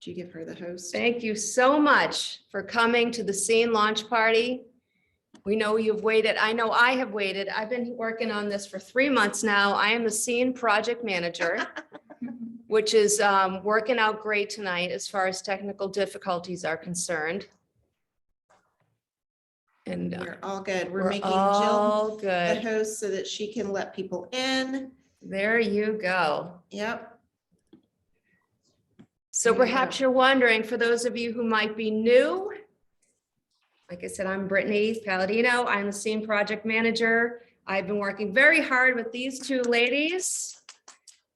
Did you give her the host? Thank you so much for coming to the Scene launch party. We know you've waited. I know I have waited. I've been working on this for 3 months now. I am the Scene project manager, which is working out great tonight as far as technical difficulties are concerned. And We're all good. We're we're making all Jill the good. host so that she can let people in. There you go. Yep. So There you perhaps go. you're wondering, for those of you who might be new, like I said, I'm Brittany Palladino. I'm the Scene project manager. I've been working very hard with these two ladies.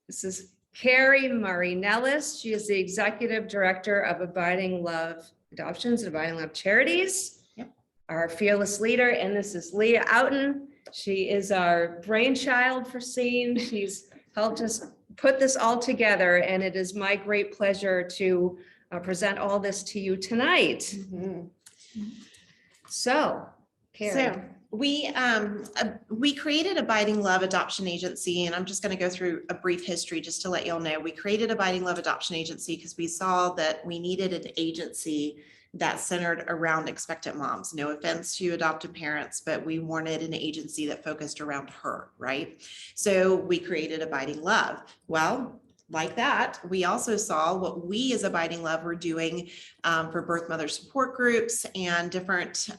This is Carrie Murray Nellis. She is the executive director of Abiding Love Adoptions and Abiding Love Charities. Yep. Our fearless leader. And this is Leah Outen. She is our brainchild for Scene. She's helped us put this all together, and it is my great pleasure to present all this to you tonight. Mhm. So, Carrie. So we created Abiding Love Adoption Agency, and I'm just going to go through a brief history just to let y'all know. We created Abiding Love Adoption Agency because we saw that we needed an agency that centered around expectant moms. No offense to adoptive parents, but we wanted an agency that focused around her, right? So we created Abiding Love. Well, like that, we also saw what we as Abiding Love were doing for birth mother support groups and different,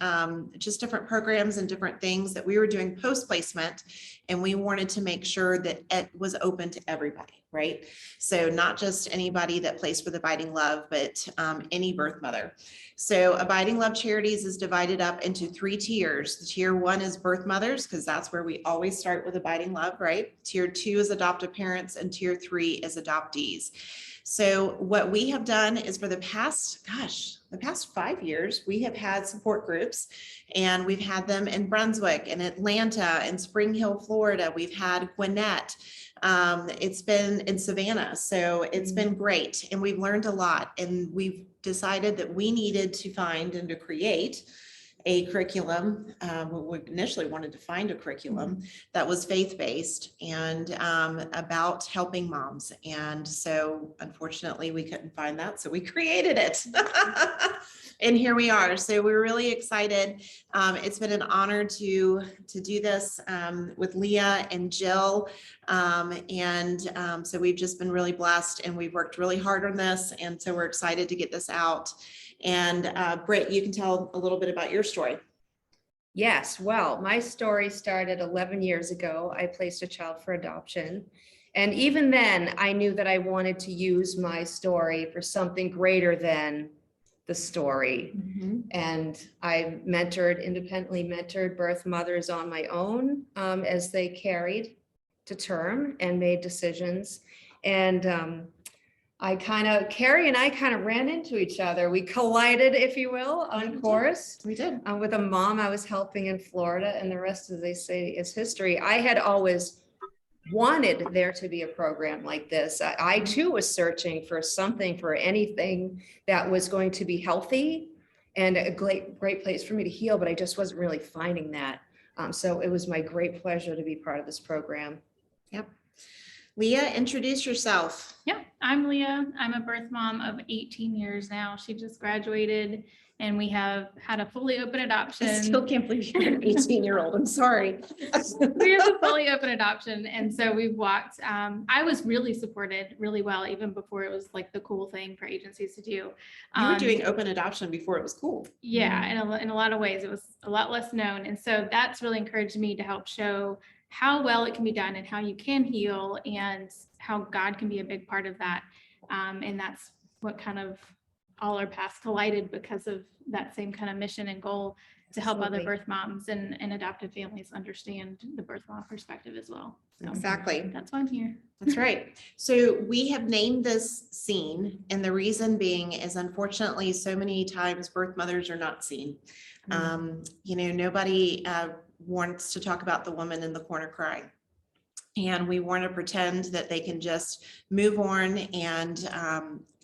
just different programs and different things that we were doing post-placement. And we wanted to make sure that it was open to everybody, right? So not just anybody that placed with Abiding Love, but any birth mother. So Abiding Love Charities is divided up into 3 tiers. The tier 1 is birth mothers, because that's where we always start with Abiding Love, right? Tier 2 is adoptive parents, and tier 3 is adoptees. So what we have done is for the past 5 years, we have had support groups, and we've had them in Brunswick and Atlanta and Spring Hill, Florida. We've had Gwinnett. It's been in Savannah. So it's been great. And we've learned a lot, and we've decided that we needed to find and to create a curriculum. We initially wanted to find a curriculum that was faith-based and about helping moms. And so unfortunately we couldn't find that. So we created it. And here we are. So we're really excited. It's been an honor to do this with Leah and Jill. So we've just been really blessed, and we've worked really hard on this. And so we're excited to get this out. And Britt, you can tell a little bit about your story. Yes, well, my story started 11 years ago. I placed a child for adoption. And even then, I knew that I wanted to use my story for something greater than the story. And I independently mentored birth mothers on my own as they carried to term and made decisions. And Carrie and I kind of ran into each other. We collided, if you will, on course. We did. With a mom I was helping in Florida, and the rest, as they say, is history. I had always wanted there to be a program like this. I too was searching for something, for anything that was going to be healthy and a great place for me to heal, but I just wasn't really finding that. So it was my great pleasure to be part of this program. Yep. Leah, introduce yourself. Yeah, I'm Leah. I'm a birth mom of 18 years now. She just graduated, and we have had a fully open adoption. I still can't believe you're an 18-year-old. I'm sorry. We have a fully open adoption. And so we've walked, I was really supported really well, even before it was like the cool thing for agencies to do. You were doing open adoption before it was cool. Yeah, in a lot of ways, it was a lot less known. And so that's really encouraged me to help show how well it can be done and how you can heal and how God can be a big part of that. And that's what kind of all our paths collided because of that same kind of mission and goal to help other birth moms and adoptive families understand the birth mom perspective as well. So exactly. that's why I'm here. That's right. So we have named this Scene, and the reason being is unfortunately so many times birth mothers are not seen. Nobody wants to talk about the woman in the corner crying. And we want to pretend that they can just move on, and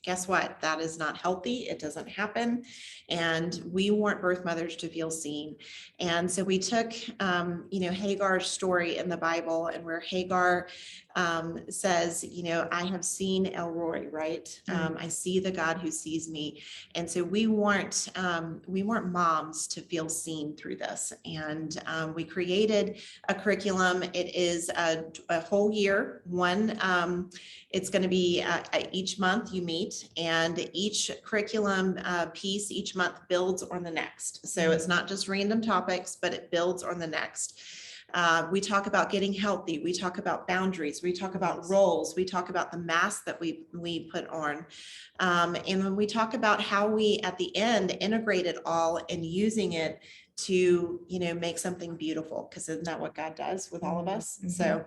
guess what? That is not healthy. It doesn't happen. And we want birth mothers to feel seen. And so we took, Hagar's story in the Bible, and where Hagar says, I have seen Elroy, right? I see the God who sees me. And so we want moms to feel seen through this. And we created a curriculum. It is a whole year. It's going to be each month you meet, and each curriculum piece each month builds on the next. So it's not just random topics, but it builds on the next. We talk about getting healthy. We talk about boundaries. We talk about roles. We talk about the mask that we put on. And when we talk about how we, at the end, integrate it all and using it to, make something beautiful, because isn't that what God does with all of us? So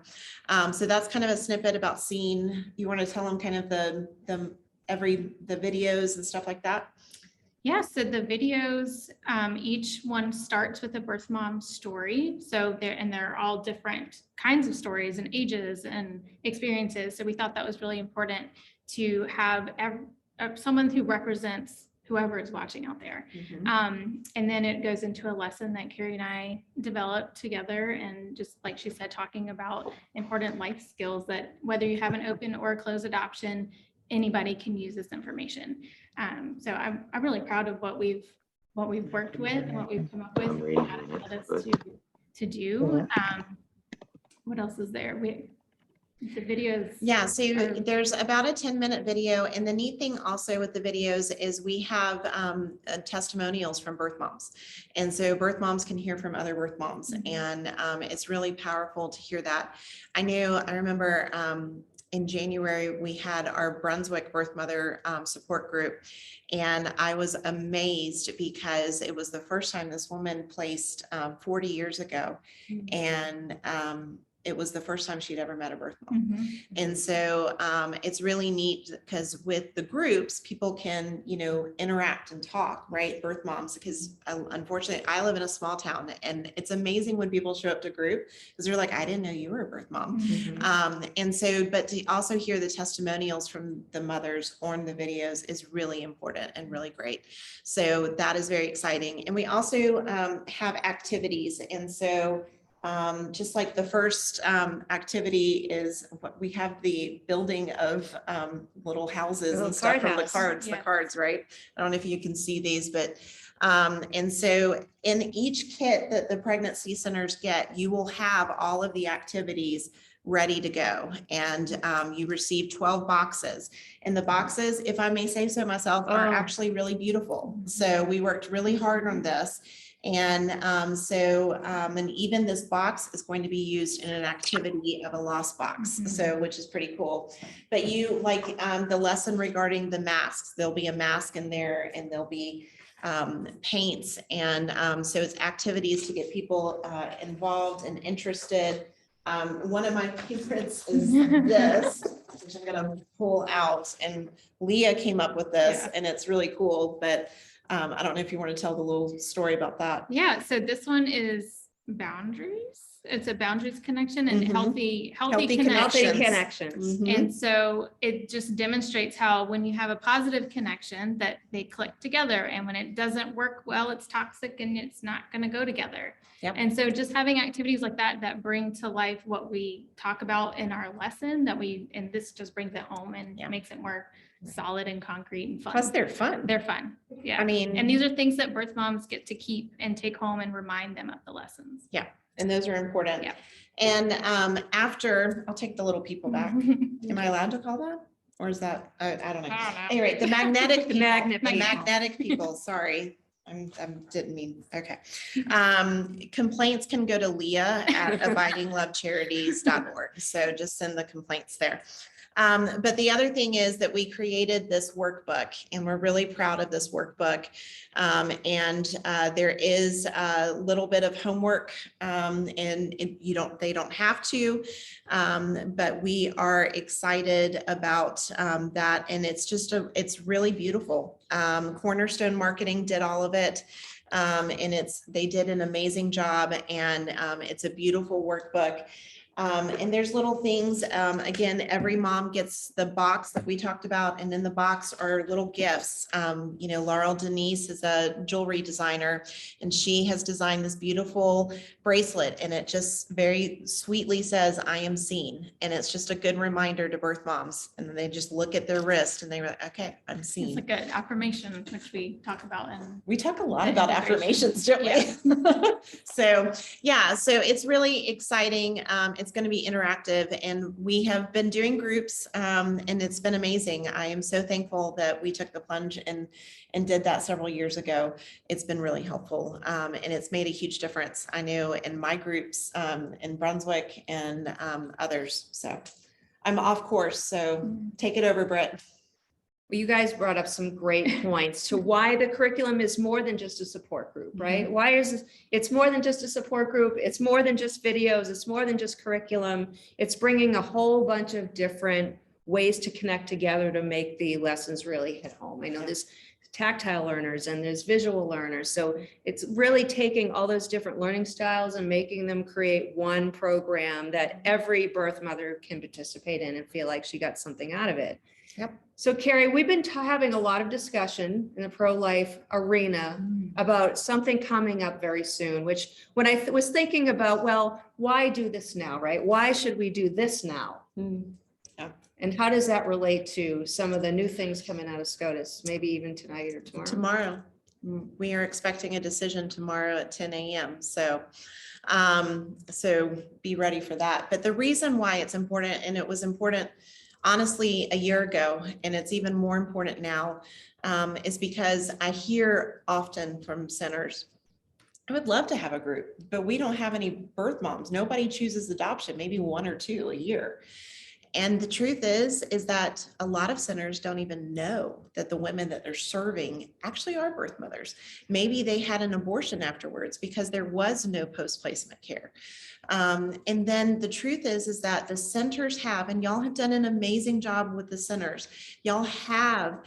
that's kind of a snippet about seeing. You want to tell them kind of the videos and stuff like that? Yeah, so the videos, each one starts with a birth mom story. So they're all different kinds of stories and ages and experiences. So we thought that was really important to have someone who represents whoever is watching out there. And then it goes into a lesson that Carrie and I developed together, and just like she said, talking about important life skills that whether you have an open or a closed adoption, anybody can use this information. So I'm really proud of what we've worked with and what we've come up with to do. What else is there? The videos. Yeah, so there's about a 10-minute video. And the neat thing also with the videos is we have testimonials from birth moms. And so birth moms can hear from other birth moms. And it's really powerful to hear that. I remember in January, we had our Brunswick birth mother support group. And I was amazed because it was the first time this woman placed 40 years ago. And it was the first time she'd ever met a birth mom. And so it's really neat because with the groups, people can, interact and talk, right? Birth moms, because unfortunately I live in a small town, and it's amazing when people show up to group because they're like, I didn't know you were a birth mom. And so, but to also hear the testimonials from the mothers on the videos is really important and really great. So that is very exciting. And we also have activities. And so just like the first activity is what we have, the building of little houses and stuff from the cards, right? I don't know if you can see these, but and so in each kit that the pregnancy centers get, you will have all of the activities ready to go. And you receive 12 boxes. And the boxes, if I may say so myself, are actually really beautiful. So we worked really hard on this. And and even this box is going to be used in an activity of a lost box. So, which is pretty cool. But you like the lesson regarding the masks, there'll be a mask in there, and there'll be paints. And so it's activities to get people involved and interested. One of my favorites is this, which I'm going to pull out, and Leah came up with this, and it's really cool. But I don't know if you want to tell the little story about that. Yeah, so this one is boundaries. It's a boundaries connection and healthy connections. And so it just demonstrates how when you have a positive connection that they click together, and when it doesn't work well, it's toxic and it's not going to go together. And so just having activities like that bring to life what we talk about in our lesson, and this just brings it home and makes it more solid and concrete and fun. Plus they're fun. They're fun. Yeah. I mean, and these are things that birth moms get to keep and take home and remind them of the lessons. Yeah. And those are important. Yeah. And after, I'll take the little people back. Am I allowed to call that? Or is that, I don't know. Anyway, the magnetic magnetic people, sorry. I didn't mean, okay. Complaints can go to Leah at abidinglovecharities.org. So just send the complaints there. But the other thing is that we created this workbook, and we're really proud of this workbook. There is a little bit of homework, and they don't have to, but we are excited about that. And it's really beautiful. Cornerstone Marketing did all of it. And they did an amazing job, and it's a beautiful workbook. And there's little things, again, every mom gets the box that we talked about, and in the box are little gifts. You know, Laurel Denise is a jewelry designer, and she has designed this beautiful bracelet, and it just very sweetly says, "I am seen." And it's just a good reminder to birth moms. And then they just look at their wrist and they're like, okay, I'm It's seen. like an affirmation, which we talk about in. We talk a lot The about integration. affirmations, don't we? So, yeah, so it's really exciting. It's going to be interactive, and we have been doing groups, and it's been amazing. I am so thankful that we took the plunge and did that several years ago. It's been really helpful, and it's made a huge difference. I know in my groups in Brunswick and others. So I'm off course. So take it over, Brett. Well, you guys brought up some great points to why the curriculum is more than just a support group, right? Why is it's more than just a support group? It's more than just videos. It's more than just curriculum. It's bringing a whole bunch of different ways to connect together to make the lessons really hit home. I know there's tactile learners and there's visual learners. So it's really taking all those different learning styles and making them create one program that every birth mother can participate in and feel like she got something out of it. Yep. So Carrie, we've been having a lot of discussion in the pro-life arena about something coming up very soon, which when I was thinking about, well, why do this now, right? Why should we do this now? Yeah. And how does that relate to some of the new things coming out of SCOTUS, maybe even tonight or tomorrow? Tomorrow. We are expecting a decision tomorrow at 10 a.m. So be ready for that. But the reason why it's important, and it was important honestly a year ago, and it's even more important now, is because I hear often from centers, I would love to have a group, but we don't have any birth moms. Nobody chooses adoption, maybe one or two a year. And the truth is that a lot of centers don't even know that the women that they're serving actually are birth mothers. Maybe they had an abortion afterwards because there was no post-placement care. And then the truth is that the centers have, and y'all have done an amazing job with the centers. Y'all have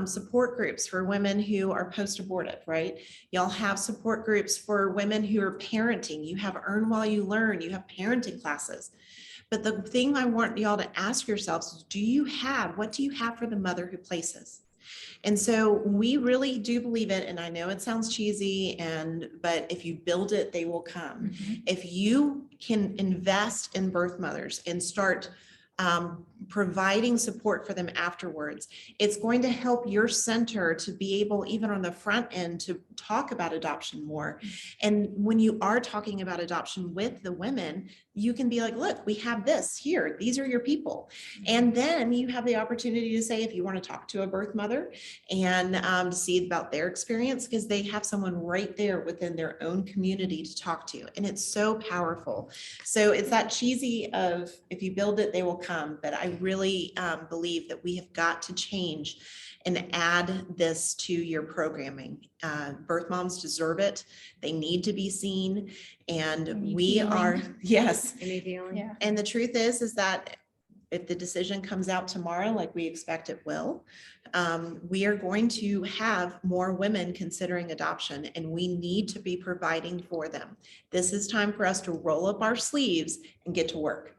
support groups for women who are post-abortive, right? Y'all have support groups for women who are parenting. You have Earn While You Learn. You have parenting classes. But the thing I want y'all to ask yourselves is, what do you have for the mother who places? And so we really do believe it. And I know it sounds cheesy, but if you build it, they will come. If you can invest in birth mothers and start providing support for them afterwards, it's going to help your center to be able, even on the front end, to talk about adoption more. And when you are talking about adoption with the women, you can be like, look, we have this here. These are your people. And then you have the opportunity to say, if you want to talk to a birth mother and see about their experience, because they have someone right there within their own community to talk to. And it's so powerful. So it's that cheesy of, if you build it, they will come. But I really believe that we have got to change and add this to your programming. Birth moms deserve it. They need to be seen. And we are, yes. Yeah. And the truth is that if the decision comes out tomorrow, like we expect it will, we are going to have more women considering adoption, and we need to be providing for them. This is time for us to roll up our sleeves and get to work.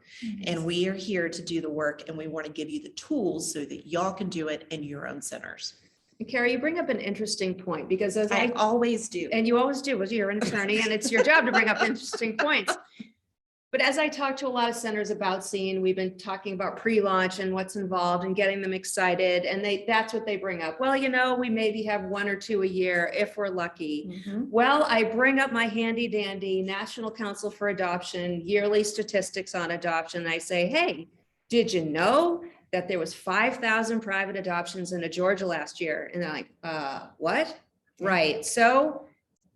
And we are here to do the work, and we want to give you the tools so that y'all can do it in your own centers. And Carrie, you bring up an interesting point, because as I always do. And you always do, as you're an attorney, and it's your job to bring up interesting points. But as I talk to a lot of centers about SEEN, we've been talking about pre-launch and what's involved and getting them excited. And that's what they bring up. Well, we maybe have one or two a year if we're lucky. Well, I bring up my handy dandy National Council for Adoption yearly statistics on adoption. And I say, hey, did you know that there was 5,000 private adoptions in Georgia last year? And they're like, what? Right. So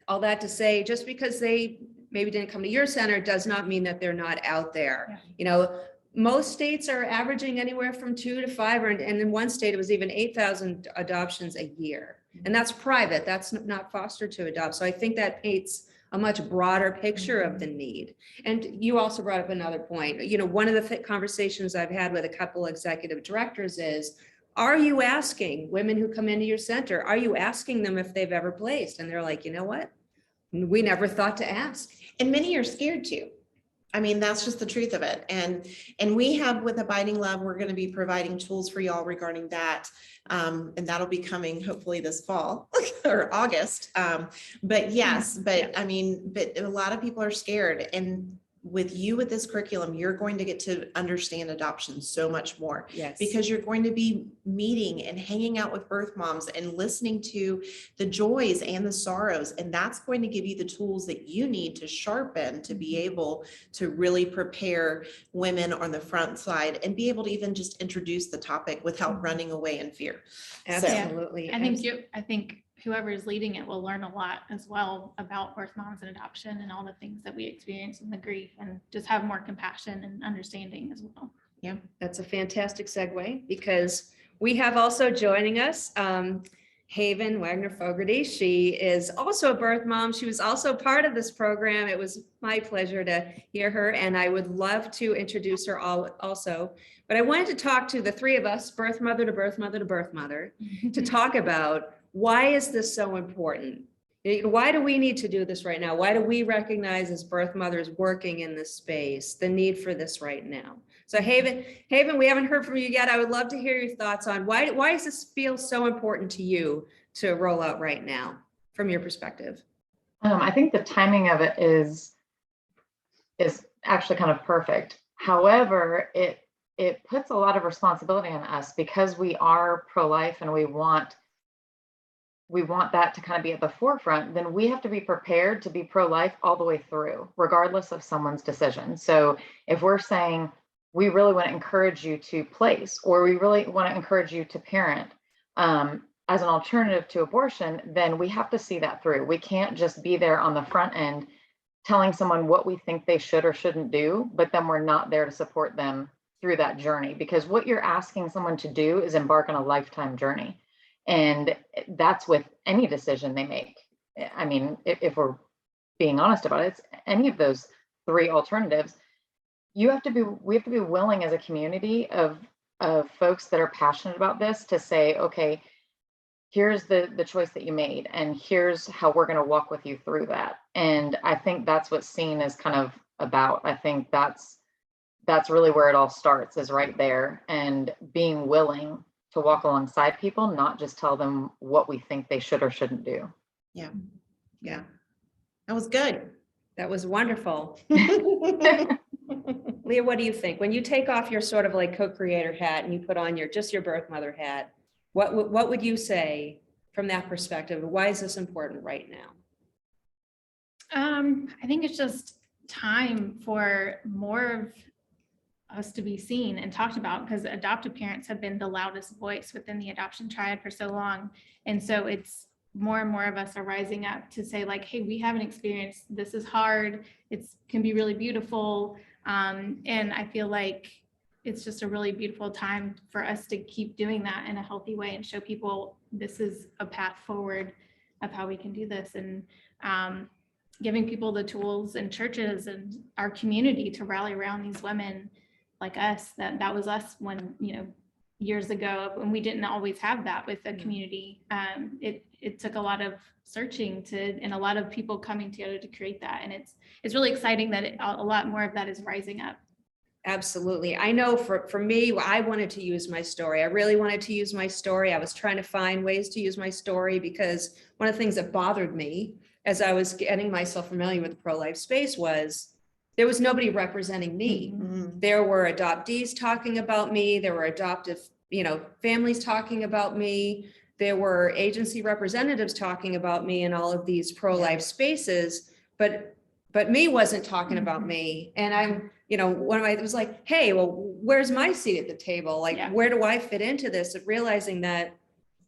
all that to say, just because they maybe didn't come to your center does not mean that they're not out there. Most states are averaging anywhere from 2 to 5, and in one state, it was even 8,000 adoptions a year. And that's private, that's not foster to adopt. So I think that paints a much broader picture of the need. And you also brought up another point. One of the conversations I've had with a couple executive directors is, are you asking women who come into your center, are you asking them if they've ever placed? And they're like, you know what? We never thought to ask. And many are scared to. I mean, that's just the truth of it. And we have with Abiding Love, we're going to be providing tools for y'all regarding that. And that'll be coming hopefully this fall or August. But yes, but I mean, but a lot of people are scared, and with this curriculum, you're going to get to understand adoption so much more. Yes. Because you're going to be meeting and hanging out with birth moms and listening to the joys and the sorrows. And that's going to give you the tools that you need to sharpen to be able to really prepare women on the front side and be able to even just introduce the topic without running away in fear. Absolutely. I think whoever is leading it will learn a lot as well about birth moms and adoption and all the things that we experience and the grief, and just have more compassion and understanding as well. Yeah, That's a fantastic segue, because we have also joining us Haven Wagner Fogarty. She is also a birth mom. She was also part of this program. It was my pleasure to hear her, and I would love to introduce her also. But I wanted to talk to the three of us, birth mother to birth mother to birth mother, to talk about, why is this so important? Why do we need to do this right now? Why do we recognize as birth mothers working in this space the need for this right now? So Haven, we haven't heard from you yet. I would love to hear your thoughts on why does this feel so important to you to roll out right now from your perspective? I think the timing of it is actually kind of perfect. However, it puts a lot of responsibility on us, because we are pro-life and we want that to kind of be at the forefront. Then we have to be prepared to be pro-life all the way through, regardless of someone's decision. So if we're saying, we really want to encourage you to place, or we really want to encourage you to parent as an alternative to abortion, then we have to see that through. We can't just be there on the front end telling someone what we think they should or shouldn't do, but then we're not there to support them through that journey. Because what you're asking someone to do is embark on a lifetime journey. And that's with any decision they make. I mean, if we're being honest about it, it's any of those three alternatives. We have to be willing as a community of folks that are passionate about this to say, okay, here's the choice that you made, and here's how we're going to walk with you through that. And I think that's what SEEN is kind of about. I think that's really where it all starts, is right there, and being willing to walk alongside people, not just tell them what we think they should or shouldn't do. yeah, yeah. That was good. That was wonderful. Leah, what do you think? When you take off your sort of like co-creator hat and you put on your birth mother hat, what would you say from that perspective? Why is this important right now? I think it's just time for more of us to be seen and talked about, because adoptive parents have been the loudest voice within the adoption triad for so long. And so it's more and more of us are rising up to say, like, hey, we have an experience. This is hard. It can be really beautiful. And I feel like it's just a really beautiful time for us to keep doing that in a healthy way and show people this is a path forward of how we can do this. And giving people the tools and churches and our community to rally around these women like us. That was us when, years ago, when we didn't always have that with the community. It took a lot of searching and a lot of people coming together to create that. And it's really exciting that a lot more of that is rising up. Absolutely. I know for me, I wanted to use my story. I really wanted to use my story. I was trying to find ways to use my story, because one of the things that bothered me as I was getting myself familiar with the pro-life space was there was nobody representing me. Mm-hmm. There were adoptees talking about me. There were adoptive, families talking about me. There were agency representatives talking about me in all of these pro-life spaces, but me wasn't talking about me. And I'm, it was like, hey, well, where's my seat at the table? Like, where do I fit into this? And realizing that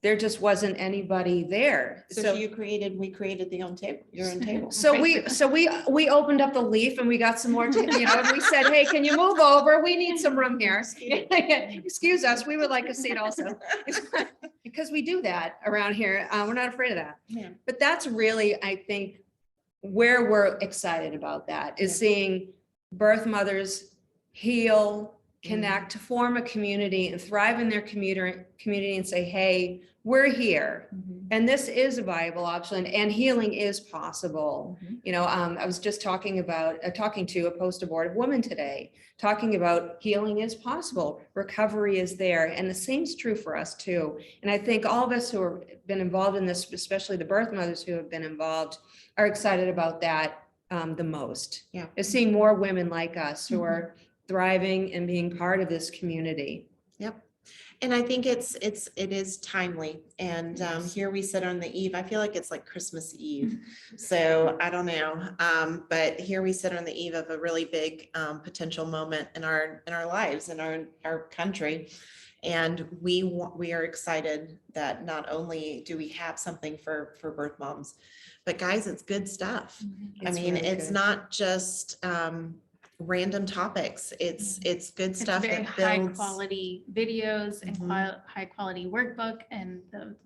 there just wasn't anybody there. So we created your own table. So we opened up the leaf and we got some more, and we said, hey, can you move over? We need some room here. Excuse us. We would like a seat also. Because we do that around here. We're not afraid of that. Yeah. But that's really, I think, where we're excited about that is seeing birth mothers heal, connect, to form a community and thrive in their community and say, hey, we're here. And this is a viable option and healing is possible. You know, I was just talking to a post-abortive woman today, talking about healing is possible, recovery is there. And the same is true for us too. And I think all of us who have been involved in this, especially the birth mothers who have been involved, are excited about that the most. Yeah. Is seeing more women like us who are thriving and being part of this community. Yep. And I think it is timely. And here we sit on the eve. I feel like it's like Christmas Eve. So I don't know. But here we sit on the eve of a really big potential moment in our lives, in our country. And we are excited that not only do we have something for birth moms, but guys, it's good stuff. I mean, really it's good. not just random topics. It's good It's stuff very that high builds. quality videos and Mhm. high quality workbook, and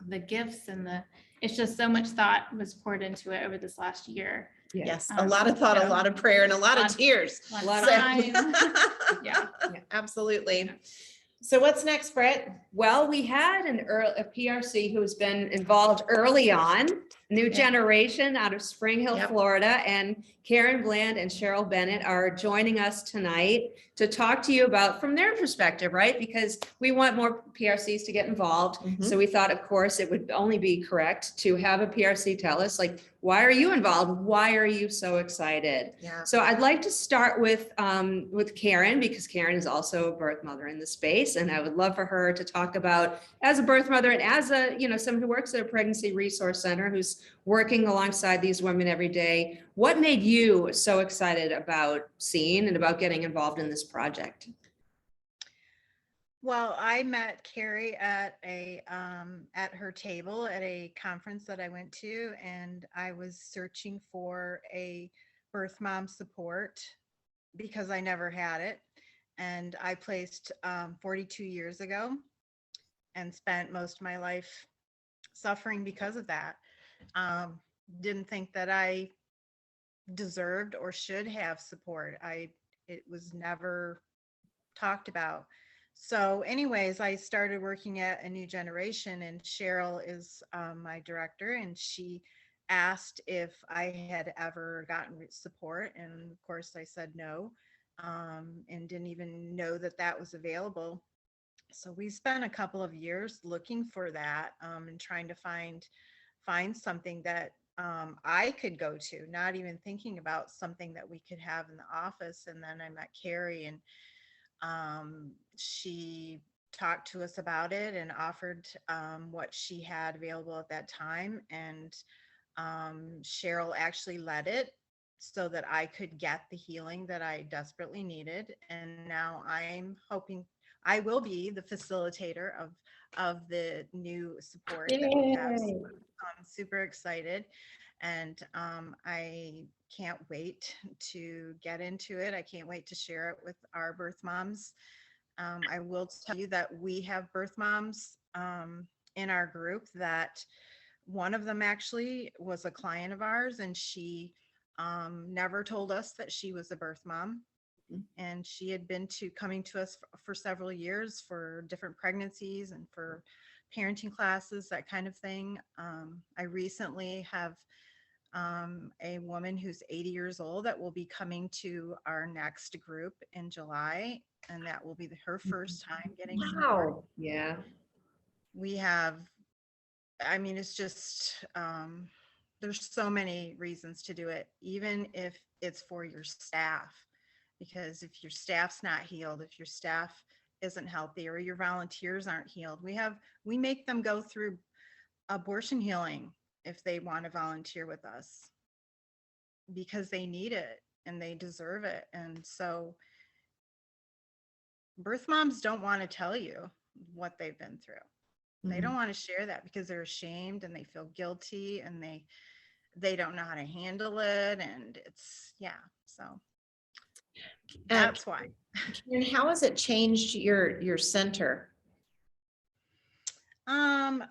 the gifts and it's just so much thought was poured into it over this last year. Yes, a lot of thought, a so- lot of prayer, and a lot of tears. A lot lot of of time. Yeah. Absolutely. So what's next, Brett? Well, we had a PRC who's been involved early on, new generation out of Spring Hill, Yep. Florida, and Karen Bland and Cheryl Bennett are joining us tonight to talk to you about from their perspective, right? Because we want more PRCs to get involved. Mhm. So we thought, of course, it would only be correct to have a PRC tell us, like, why are you involved? Why are you so excited? Yeah. So I'd like to start with Karen, because Karen is also a birth mother in the space. And I would love for her to talk about, as a birth mother and as someone who works at a pregnancy resource center, who's working alongside these women every day, what made you so excited about seeing and about getting involved in this project? Well, I met Carrie at at her table at a conference that I went to, and I was searching for a birth mom support because I never had it. And I placed 42 years ago and spent most of my life suffering because of that. Didn't think that I deserved or should have support. It was never talked about. So anyways, I started working at A New Generation, and Cheryl is my director, and she asked if I had ever gotten support. And of course I said no, and didn't even know that that was available. So we spent a couple of years looking for that, and trying to find something that I could go to, not even thinking about something that we could have in the office. And then I met Carrie, and she talked to us about it and offered what she had available at that time. And Cheryl actually led it so that I could get the healing that I desperately needed. And now I'm hoping I will be the facilitator of the new support that we have. So I'm super excited, and I can't wait to get into it. I can't wait to share it with our birth moms. I will tell you that we have birth moms in our group that one of them actually was a client of ours, and she never told us that she was a birth mom. And she had been coming to us for several years for different pregnancies and for parenting classes, that kind of thing. I recently have a woman who's 80 years old that will be coming to our next group in July, and that will be her first time getting support. Wow. Yeah. We have, I mean, it's just, there's so many reasons to do it, even if it's for your staff, because if your staff's not healed, if your staff isn't healthy, or your volunteers aren't healed, we make them go through abortion healing if they want to volunteer with us, because they need it and they deserve it. And so birth moms don't want to tell you what they've been through. They don't want to share that because they're ashamed and they feel guilty, and they don't know how to handle it. And it's, so that's why. And how has it changed your center?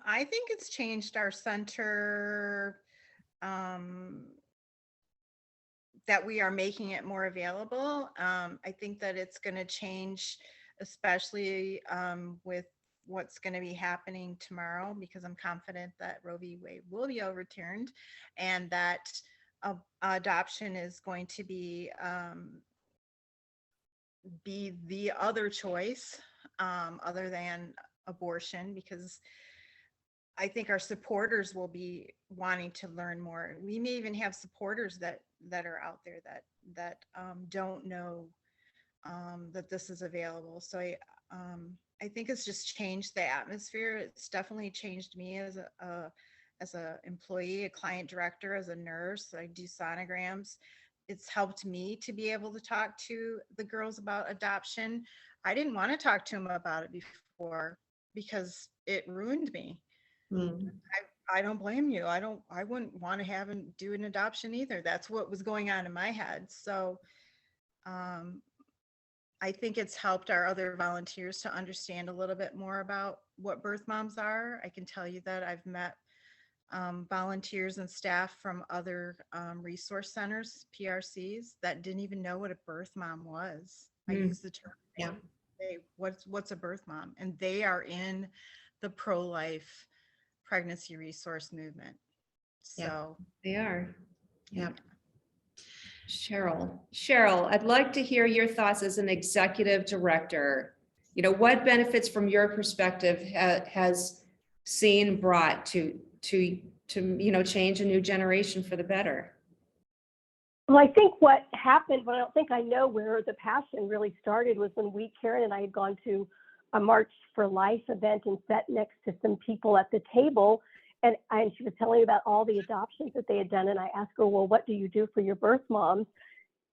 I think it's changed our center, that we are making it more available. I think that it's going to change especially with what's going to be happening tomorrow, because I'm confident that Roe v. Wade will be overturned and that adoption is going to be the other choice other than abortion, because I think our supporters will be wanting to learn more. We may even have supporters that are out there that don't know that this is available. So I think it's just changed the atmosphere. It's definitely changed me as a employee, a client director, as a nurse. I do sonograms. It's helped me to be able to talk to the girls about adoption. I didn't want to talk to them about it before because it ruined me. Mm. I don't blame you. I wouldn't want to have and do an adoption either. That's what was going on in my head. So I think it's helped our other volunteers to understand a little bit more about what birth moms are. I can tell you that I've met volunteers and staff from other resource centers, PRCs, that didn't even know what a birth mom was. I use the term. Yeah. What's a birth mom? And they are in the pro-life pregnancy resource movement. So They are. Yeah. Cheryl, I'd like to hear your thoughts as an executive director. You know, what benefits from your perspective has SEEN brought to change a new generation for the better? Well, I think what happened, but I don't think I know where the passion really started, was when Karen and I had gone to a March for Life event and sat next to some people at the table. And she was telling me about all the adoptions that they had done. And I asked her, well, what do you do for your birth moms?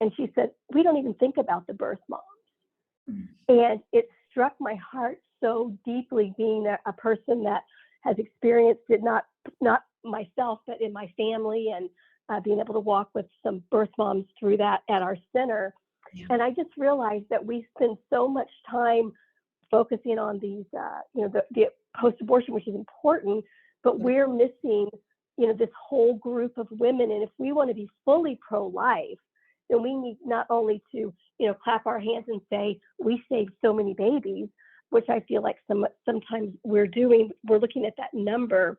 And she said, we don't even think about the birth moms. And it struck my heart so deeply, being a person that has experienced it, not myself, but in my family, and being able to walk with some birth moms through that at our center. Yeah. And I just realized that we spend so much time focusing on these, the post-abortion, which is important, but we're missing, this whole group of women. And if we want to be fully pro-life, then we need not only to, clap our hands and say, we saved so many babies, which I feel like sometimes we're looking at that number,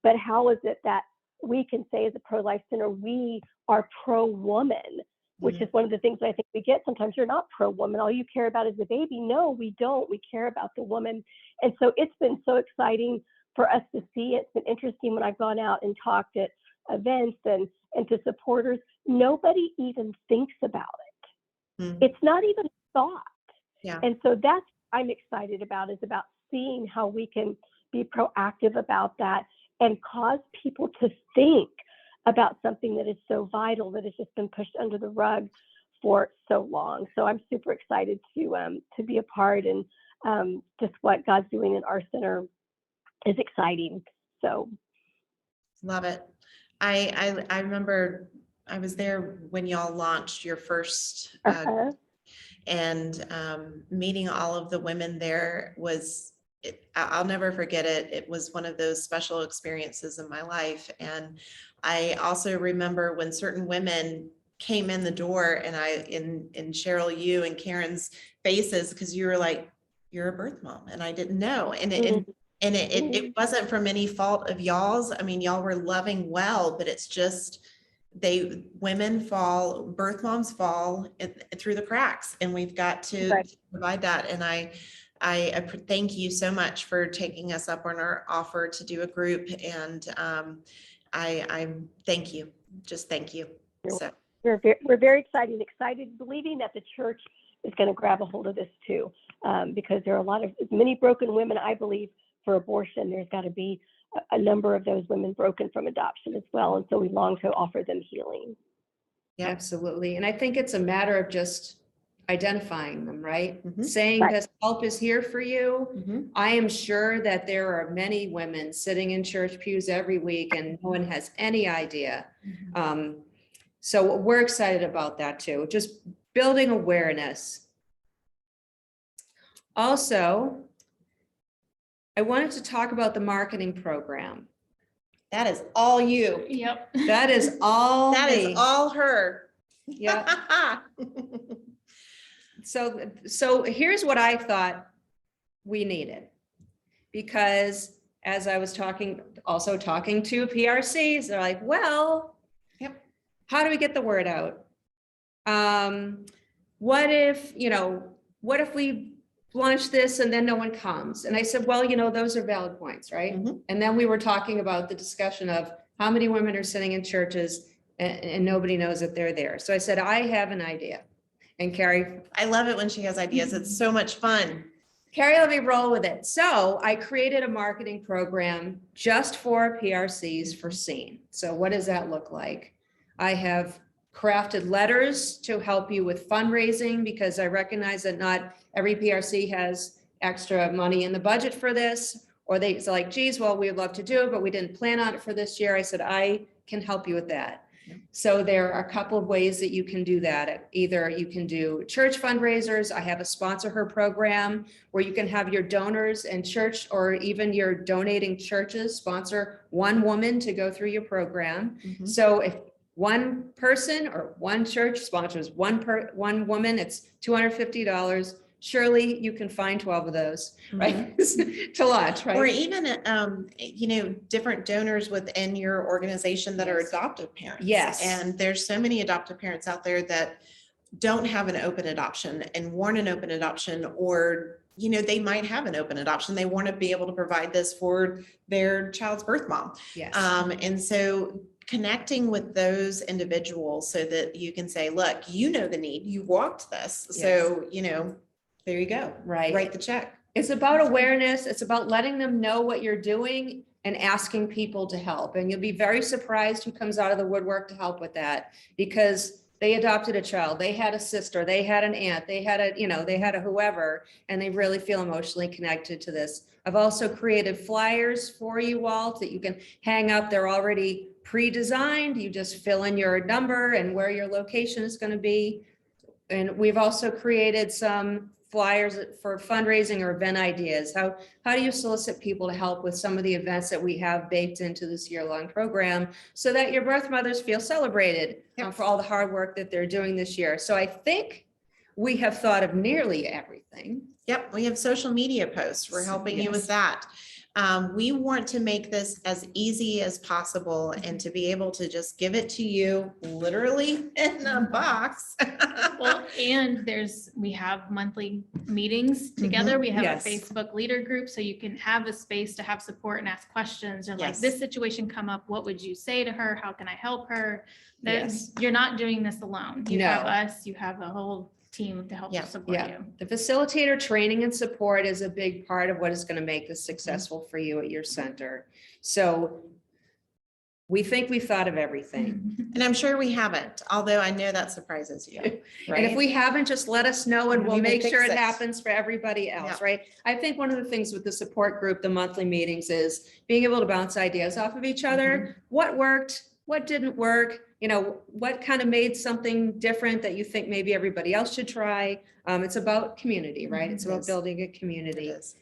but how is it that we can say as a pro-life center, we are pro-woman, which is one of the things I think we get. Sometimes you're not pro-woman. All you care about is the baby. No, we don't. We care about the woman. And so it's been so exciting for us to see. It's been interesting when I've gone out and talked at events and to supporters. Nobody even thinks about it. Mm. It's not even thought. Yeah. And so that's what I'm excited about, is about seeing how we can be proactive about that and cause people to think about something that is so vital, that has just been pushed under the rug for so long. So I'm super excited to be a part, and just what God's doing in our center is exciting. So Love it. I remember I was there when y'all launched your first and meeting all of the women there I'll never forget it. It was one of those special experiences in my life. And I also remember when certain women came in the door, and in Cheryl, you and Karen's faces, because you were like, you're a birth mom, and I didn't know. And it wasn't from any fault of y'all's. I mean, y'all were loving well, but it's just birth moms fall through the cracks, and we've got to provide that. And I thank you so much for taking us up on our offer to do a group. And I thank you. Just thank you. So we're very excited, believing that the church is going to grab a hold of this too, because there are many broken women, I believe, for abortion. There's got to be a number of those women broken from adoption as well. And so we long to offer them healing. Yeah, absolutely. And I think it's a matter of just identifying them, right? Mhm. Saying this help is here for you. Mhm. I am sure that there are many women sitting in church pews every week and no one has any idea. So we're excited about that too, just building awareness. Also, I wanted to talk about the marketing program. That is all you. Yep. That is all That me. is all her. Yeah. So here's what I thought we needed. Because as I was also talking to PRCs, they're like, well, Yep. how do we get the word out? What if we launch this and then no one comes? And I said, well, those are valid points, right? Mhm. And then we were talking about the discussion of how many women are sitting in churches and nobody knows that they're there. So I said, I have an idea. And Carrie, I love it when she has ideas. It's so much fun. Carrie, let me roll with it. So I created a marketing program just for PRCs for SEEN. So what does that look like? I have crafted letters to help you with fundraising because I recognize that not every PRC has extra money in the budget for this, or it's like, geez, well, we'd love to do it, but we didn't plan on it for this year. I said, I can help you with that. So there are a couple of ways that you can do that. Either you can do church fundraisers. I have a sponsor her program where you can have your donors and church, or even your donating churches sponsor one woman to go through your program. Mhm. So if one person or one church sponsors one woman, it's $250. Surely you can find 12 of those, right? To launch, right? Or even, different donors within your organization that are Yes. adoptive parents. Yes. And there's so many adoptive parents out there that don't have an open adoption and want an open adoption, or, they might have an open adoption. They want to be able to provide this for their child's birth mom. Yes. And so connecting with those individuals so that you can say, look, the need, you walked this. So, there you go. Right. Write the check. It's about awareness. It's about letting them know what you're doing and asking people to help. And you'll be very surprised who comes out of the woodwork to help with that, because they adopted a child, they had a sister, they had an aunt, they had a whoever, and they really feel emotionally connected to this. I've also created flyers for you all that you can hang up. They're already pre-designed. You just fill in your number and where your location is going to be. And we've also created some flyers for fundraising or event ideas. How do you solicit people to help with some of the events that we have baked into this year-long program so that your birth mothers feel celebrated for all the hard work that they're doing this year? So I think we have thought of nearly everything. Yep, we have social media posts. We're helping you with that. We want to make this as easy as possible and to be able to just give it to you literally in a box. Well, and we have monthly meetings together. We have Yes. a Facebook leader group, so you can have a space to have support and ask questions. Or like, Yes. this situation come up, what would you say to her? How can I help her? Yes. You're not doing this alone. You No. have us, you have a whole team to help Yeah. support Yeah. you. The facilitator training and support is a big part of what is going to make this successful for you at your center. So we think we've thought of everything. And I'm sure we haven't, although I know that surprises you. And if Right? we haven't, just let us know and And we'll we will make sure fix it it. happens for everybody else, Yeah. right? I think one of the things with the support group, the monthly meetings, is being able to bounce ideas off of each other. What worked? What didn't work? What kind of made something different that you think maybe everybody else should try? It's about community, right? It's It about is. building a It community. is.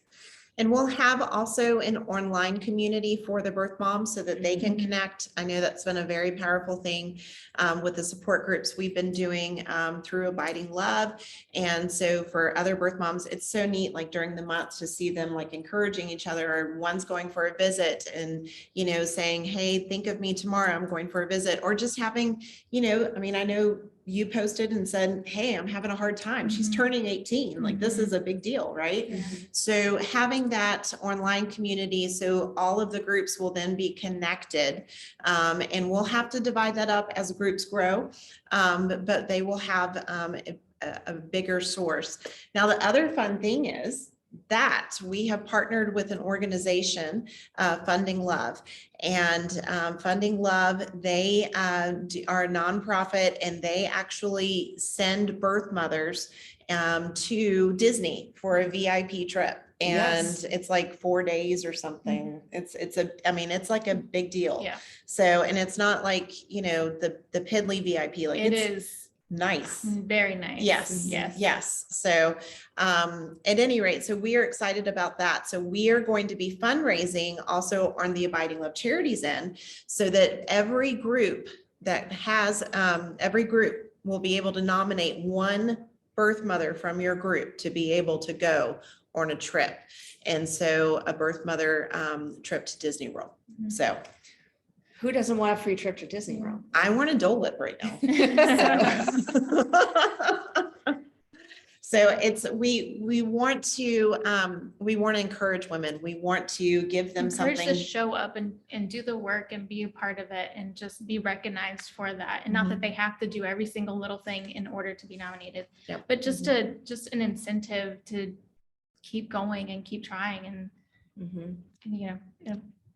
And we'll have also an online community for the birth moms so that they can connect. I know that's been a very powerful thing with the support groups we've been doing through Abiding Love. And so for other birth moms, it's so neat, like during the month, to see them like encouraging each other, or one's going for a visit and, saying, hey, think of me tomorrow, I'm going for a visit, or just having, I know you posted and said, hey, I'm having a hard time. She's Mhm. turning 18. Like, this is a big deal, right? Yeah. So having that online community, so all of the groups will then be connected, and we'll have to divide that up as groups grow, but they will have a bigger source. Now, the other fun thing is that we have partnered with an organization, Funding Love. And Funding Love, they are a nonprofit, and they actually send birth mothers to Disney for a VIP trip. And Yes. it's like 4 days or something. It's like a big deal. Yeah, So, and it's not like, the piddly VIP, like it it's is nice. very nice. Yes, Yes. yes. So at any rate, so we are excited about that. So we are going to be fundraising also on the Abiding Love Charities end, so that every group will be able to nominate one birth mother from your group to be able to go on a trip. And so a birth mother trip to Disney World. Mhm. So Who doesn't want a free trip to Disney World? I want a Dole Whip right now. So it's, we want to encourage women. We want to give them Encourage something. to show up and do the work and be a part of it and just be recognized for that. And not that they have to do every single little thing in order to be nominated, Yep. but just an incentive to keep going and keep trying and, Mhm. you know,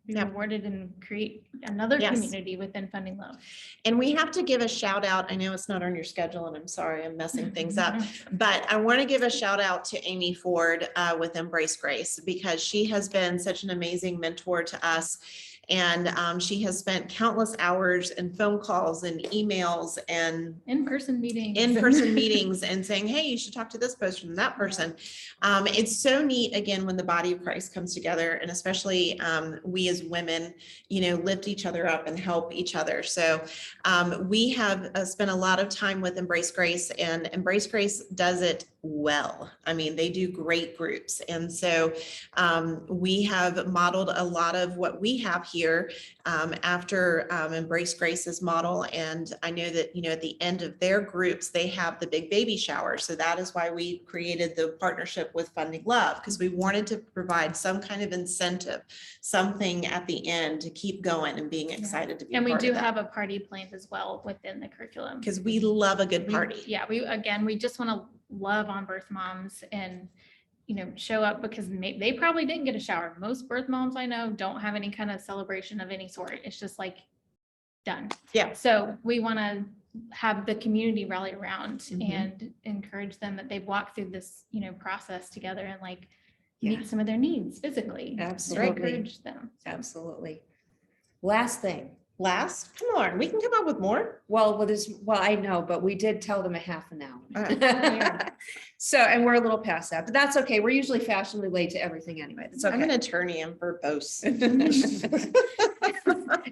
be Yep. rewarded and create another Yes. community within Funding Love. And we have to give a shout out. I know it's not on your schedule and I'm sorry, I'm messing things up, but I want to give a shout out to Amy Ford with Embrace Grace, because she has been such an amazing mentor to us. And she has spent countless hours and phone calls and emails and In-person meetings. in-person meetings and saying, hey, you should talk to this person and that person. It's so neat, again, when the body of Christ comes together, and especially we as women, you know, lift each other up and help each other. So we have spent a lot of time with Embrace Grace, and Embrace Grace does it well. I mean, they do great groups. And so we have modeled a lot of what we have here after Embrace Grace's model. And I know that, you know, at the end of their groups, they have the big baby shower. So that is why we created the partnership with Funding Love, because we wanted to provide some kind of incentive, something at the end to keep going and being excited to be And we part do of that. have a party planned as well within the curriculum. Because we love a good party. Yeah, we just want to love on birth moms and, you know, show up, because they probably didn't get a shower. Most birth moms I know don't have any kind of celebration of any sort. It's just like done. Yeah. So we want to have the community rally around Mhm. and encourage them that they've walked through this, you know, process together and like Yeah. meet some of their needs physically. and Absolutely. Encourage them. Absolutely. Last thing. Last, come on, we can come up with more. Well, I know, but we did tell them a half an hour. Yeah. So, and we're a little past that, but that's okay. We're usually fashionably late to everything anyway. That's I'm an okay. attorney in verbose.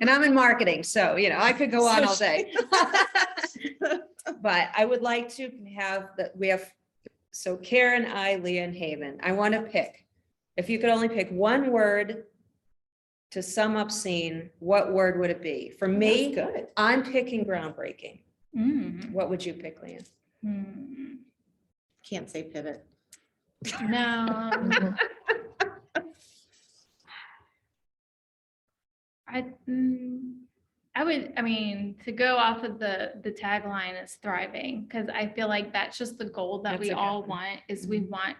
And I'm in marketing, so, you know, I could go on all day. But I would like to have so Karen, Leah, and Haven, I want to pick, if you could only pick one word to sum up scene, what word would it be? For me, That's good. I'm picking groundbreaking. Mm. What would you pick, Leah? Mm. Can't say pivot. No. I mean, to go off of the tagline is thriving, because I feel like that's just the goal that That's we a good all one. want, is we want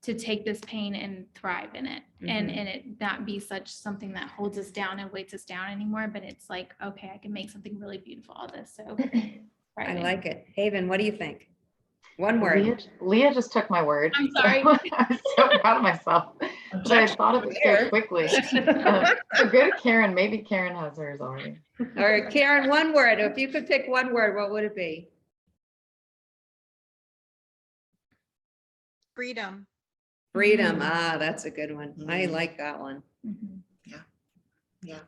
to take this pain and thrive in it, and it not be something that holds us down and weights us down anymore, but it's like, okay, I can make something really beautiful out of this. So I thriving. like it. Haven, what do you think? One word. Leah just took my word. I'm sorry. I'm so proud of myself. But I thought of it so quickly. So go to Karen. Maybe Karen has hers already. All right, Karen, one word. If you could pick one word, what would it be? Freedom. Freedom. Ah, that's a good one. I Mhm. like that one. Mhm. Yeah,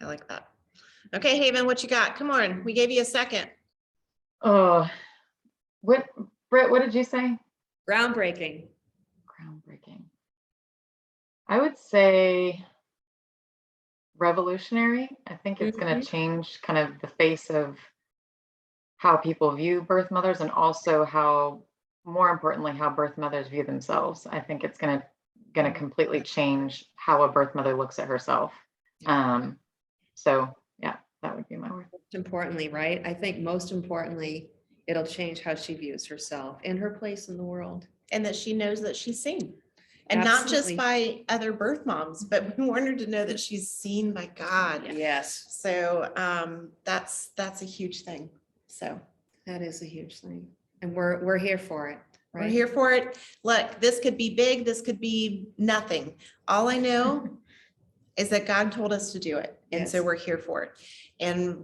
I like that. Okay, Haven, what you got? Come on, we gave you a second. Oh, Britt, what did you say? Groundbreaking. Groundbreaking. I would say revolutionary. I think it's going to change kind of the face of how people view birth mothers, and also how, more importantly, how birth mothers view themselves. I think it's going to completely change how a birth mother looks at herself. So yeah, that would be my word. Most importantly, right? I think most importantly, it'll change how she views herself and her place in the world. And that she knows that she's seen. And not just Absolutely. by other birth moms, but we want her to know that she's seen by God. Yes, So that's a huge thing. So that is a huge thing. And we're here for it, we're right? here for it. Look, this could be big, this could be nothing. All I know is that God told us to do it. And so Yes. we're here for it. And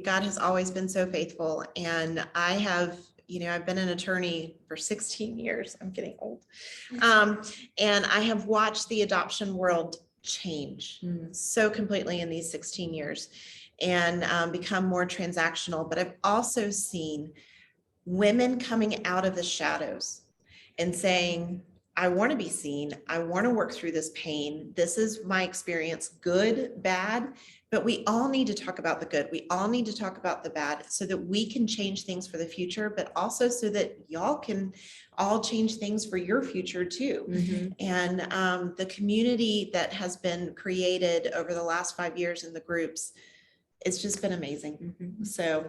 God has always been so faithful. And I have, you know, I've been an attorney for 16 years. I'm getting old. And I have watched the adoption world change so completely in these 16 years and become more transactional. But I've also seen women coming out of the shadows and saying, I want to be seen. I want to work through this pain. This is my experience, good, bad, but we all need to talk about the good. We all need to talk about the bad so that we can change things for the future, but also so that y'all can all change things for your future too. And the community that has been created over the last 5 years in the groups, it's just been amazing. So,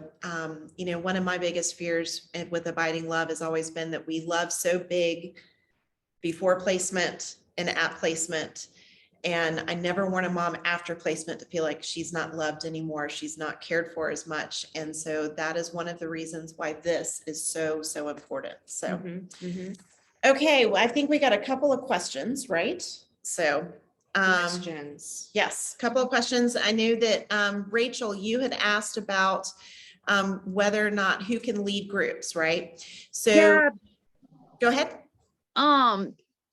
you know, one of my biggest fears with Abiding Love has always been that we love so big before placement and at placement. And I never want a mom after placement to feel like she's not loved anymore. She's not cared for as much. And so that is one of the reasons why this is so, so important. So, okay, well, I think we got a couple of questions, right? So, Questions. yes, a couple of questions. I knew that Rachel, you had asked about whether or not who can lead groups, right? So Yeah. go ahead.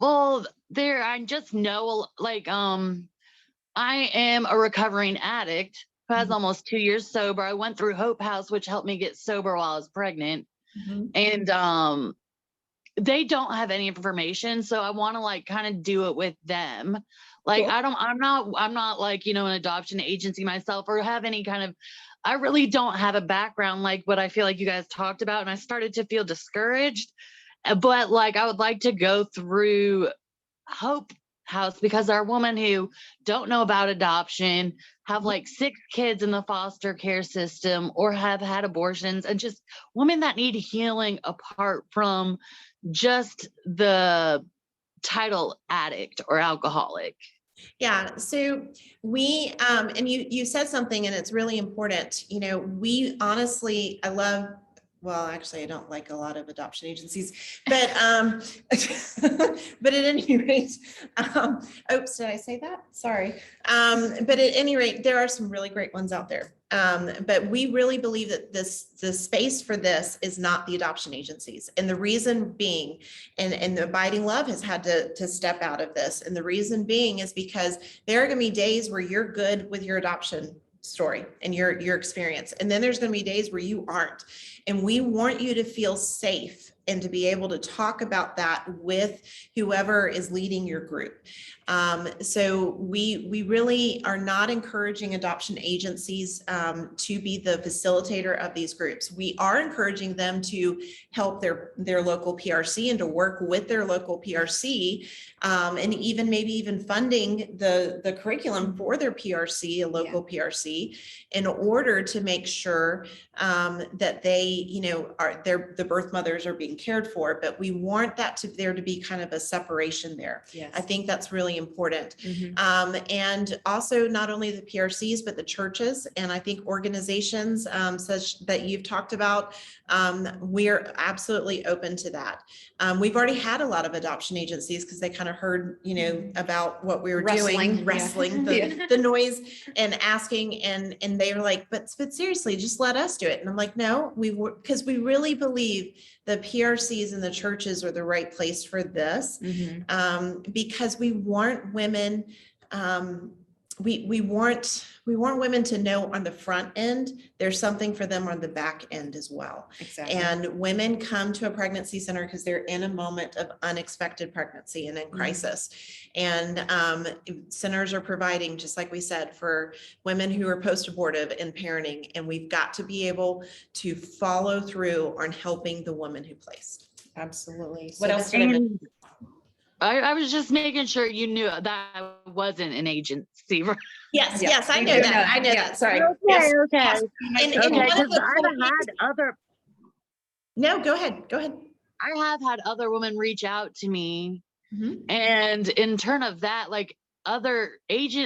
Well, I just know, like, I am a recovering addict who has almost 2 years sober. I went through Hope House, which helped me get sober while I was pregnant. And they don't have any information. So I want to like kind of do it with them. Like, Cool. I'm not like, you know, an adoption agency myself or have any kind of, I really don't have a background like what I feel like you guys talked about. And I started to feel discouraged, but like, I would like to go through Hope House because there are women who don't know about adoption, have like 6 kids in the foster care system or have had abortions, and just women that need healing apart from just the title addict or alcoholic. Yeah, so we, and you said something and it's really important. You know, we honestly, well, actually, I don't like a lot of adoption agencies, but, but at any rate, oops, did I say that? Sorry. But at any rate, there are some really great ones out there. But we really believe that the space for this is not the adoption agencies. And the reason being, and the Abiding Love has had to step out of this. And the reason being is because there are going to be days where you're good with your adoption story and your experience. And then there's going to be days where you aren't. And we want you to feel safe and to be able to talk about that with whoever is leading your group. So we really are not encouraging adoption agencies to be the facilitator of these groups. We are encouraging them to help their local PRC and to work with their local PRC, and even maybe even funding the curriculum for their PRC, a local PRC, in order to make sure that they, you know, the birth mothers are being cared for. But we want that there to be kind of a separation there. Yes. I think that's really important. And also not only the PRCs, but the churches, and I think organizations such that you've talked about, we're absolutely open to that. We've already had a lot of adoption agencies because they kind of heard, you know, about what we were doing, wrestling the noise and asking, and they were like, but seriously, just let us do it. And I'm like, no, because we really believe the PRCs and the churches are the right place for this, because we want women, we want women to know on the front end, there's something for them on the back end as well. Exactly. And women come to a pregnancy center because they're in a moment of unexpected pregnancy and in crisis. And centers are providing, just like we said, for women who are post-abortive and parenting. And we've got to be able to follow through on helping the woman who placed. Absolutely. What else did I miss? And I was just making sure you knew that I wasn't an agency. Right? Yes, Yeah, yes, I we know do that. know. I know Yeah. that. Sorry. Okay, Yes, okay. yes. And Okay, one of because the No, go ahead. Go ahead. I have had other women reach out to me, Mhm. and in turn of that, like other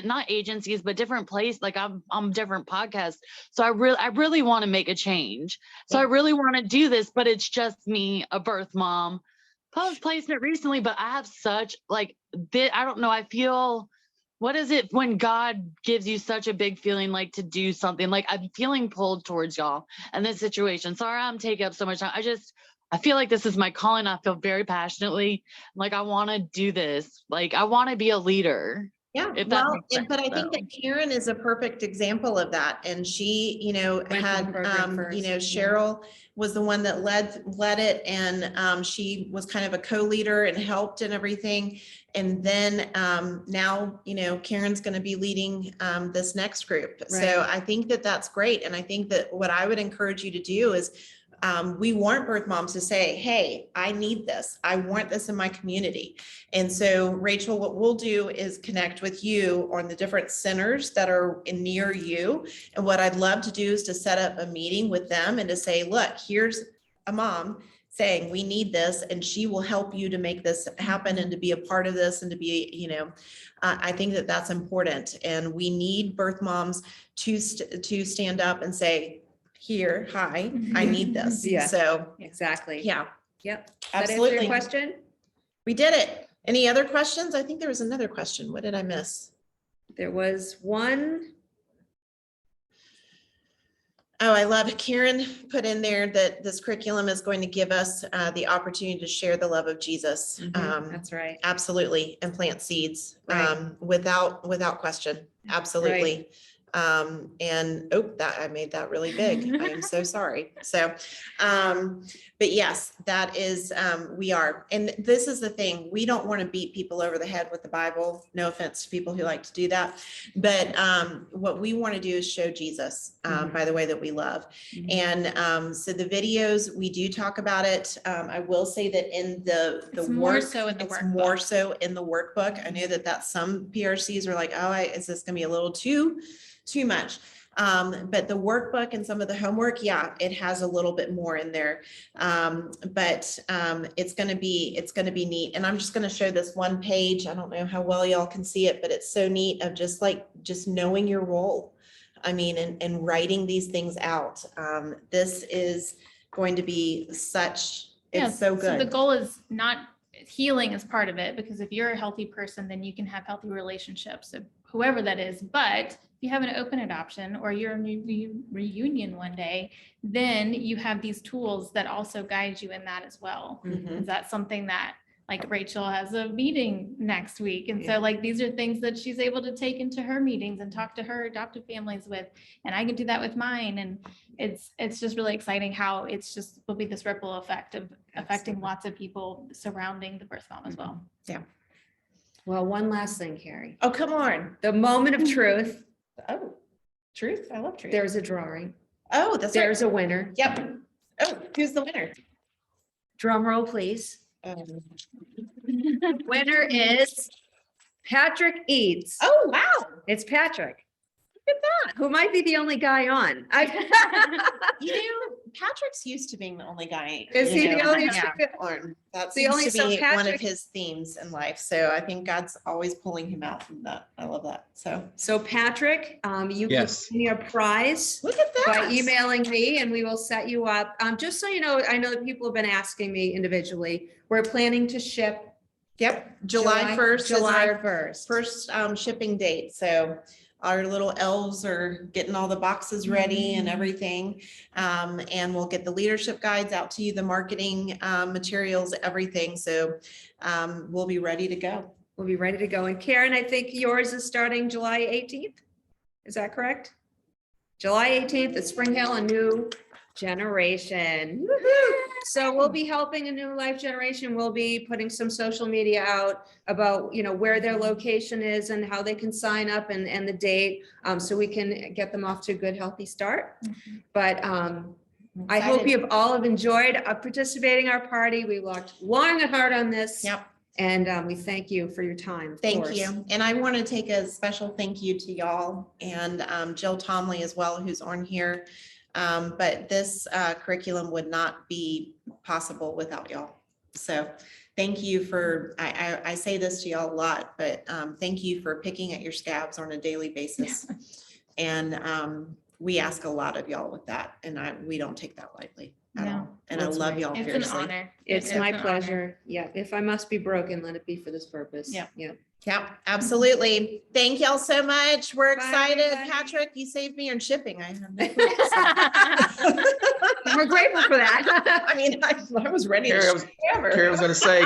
not agencies, but different place, like I'm different podcasts. So I really want to make a change. So I really want to do this, but it's just me, a birth mom, post placement recently, but I have such like, I don't know. I feel, what is it when God gives you such a big feeling like to do something? Like I'm feeling pulled towards y'all and this situation. Sorry, I'm taking up so much time. I feel like this is my calling. I feel very passionately like I want to do this. Like I want to be a leader. Yeah, If that well, makes sense, but I think so. that Karen is a perfect example of that. And she, Went through the had, program first, yeah. Cheryl was the one that led it, and she was kind of a co-leader and helped and everything. And then now, Karen's going to be leading this next group. So Right. I think that that's great. And I think that what I would encourage you to do is we want birth moms to say, hey, I need this. I want this in my community. And so, Rachel, what we'll do is connect with you on the different centers that are near you. And what I'd love to do is to set up a meeting with them and to say, look, here's a mom saying we need this, and she will help you to make this happen and to be a part of this and to be, I think that that's important. And we need birth moms to stand up and say, here, hi, I need this. Yeah. So, Exactly. yeah, Yep. Does that answer your absolutely. question? We did it. Any other questions? I think there was another question. What did I miss? There was one. Oh, I love it. Karen put in there that this curriculum is going to give us the opportunity to share the love of Jesus. That's right. Absolutely. And plant seeds Right. without question. Absolutely. And that I made that really big. I am so sorry. So, but yes, that is, we are. And this is the thing, we don't want to beat people over the head with the Bible. No offense to people who like to do that. But what we want to do is show Jesus by the way that we love. And so the videos, we do talk about it. I will say that in the It's work, more so in the it's workbook. more so in the workbook. I know that some PRCs are like, oh, is this gonna be a little too much? But the workbook and some of the homework, yeah, it has a little bit more in there. But it's gonna be neat. And I'm just gonna show this one page. I don't know how well y'all can see it, but it's so neat of just knowing your role. I mean, and writing these things out. This is going to be such, it's so So the good. goal is not, healing is part of it, because if you're a healthy person, then you can have healthy relationships, so whoever that is. But if you have an open adoption or you're a reunion one day, then you have these tools that also guide you in that as well. Mhm. Is that something that, like, Rachel has a meeting next week? And Yeah. so, like, these are things that she's able to take into her meetings and talk to her adoptive families with, and I can do that with mine. And it's just really exciting how it's just will be this ripple effect of affecting lots of people surrounding the birth mom as well. Yeah. Well, one last thing, Carrie. Oh, come on. The moment of truth. Oh, truth. I love truth. There's a drawing. Oh, that's right. There's a winner. Yep. Oh, who's the winner? Drum roll, please. Um, Winner is Patrick Eads. Oh, wow. It's Patrick, Look at that. who might be the only guy on. Patrick's used to being the only guy. Is he the only- Yeah, or that The seems only- to so be one of Patrick- his themes in life. So I think God's always pulling him out from that. I love that. So Patrick, you can Yes. win your prize look at that. by emailing me, and we will set you up. Just so you know, I know that people have been asking me individually. We're planning to ship Yep, July 1st is July our 1st. first shipping date. So our little elves are getting all the boxes ready and everything. And we'll get the leadership guides out to you, the marketing materials, everything. So we'll be ready to go. We'll be ready to go. And Karen, I think yours is starting July 18th. Is that correct? July 18th at Spring Hill, a new generation. So we'll be helping a new life generation. We'll be putting some social media out about, where their location is and how they can sign up and the date, so we can get them off to a good, healthy start. But I hope you've all have enjoyed participating in our party. We worked long and hard on this. Yep. And we thank you for your time. of Thank course. you. And I want to take a special thank you to y'all and Jill Tomley as well, who's on here. But this curriculum would not be possible without y'all. So thank you for, I say this to y'all a lot, but thank you for picking at your scabs on a daily basis. And we ask a lot of y'all with that, and we don't take that lightly at No. all. And I That's love right. y'all It's an fiercely. honor. It's It's my an honor. pleasure. Yeah, if I must be broken, let it be for this purpose. Yeah. Yeah. Yep, absolutely. Thank y'all so much. We're Bye, excited. everybody. Patrick, you saved me on shipping. I have no clue. So- we're grateful for that. I mean, I was ready Carrie, I to was- hammer. Carrie was going to say,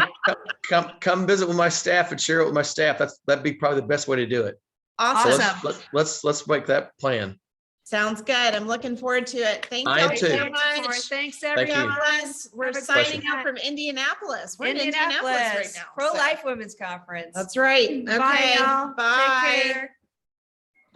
come visit with my staff and share it with my staff. That'd be probably the best way to do it. So Awesome. Awesome. let's make that plan. Sounds good. I'm looking forward to it. Thank I am you too. so Thanks, Tori. much. Thanks, Thank everyone. you. God bless. We're Have a signing great out from Indianapolis. We're in Indianapolis right now. Pro so- Life Women's Conference. That's right. Okay. Bye, y'all. Bye. Take care.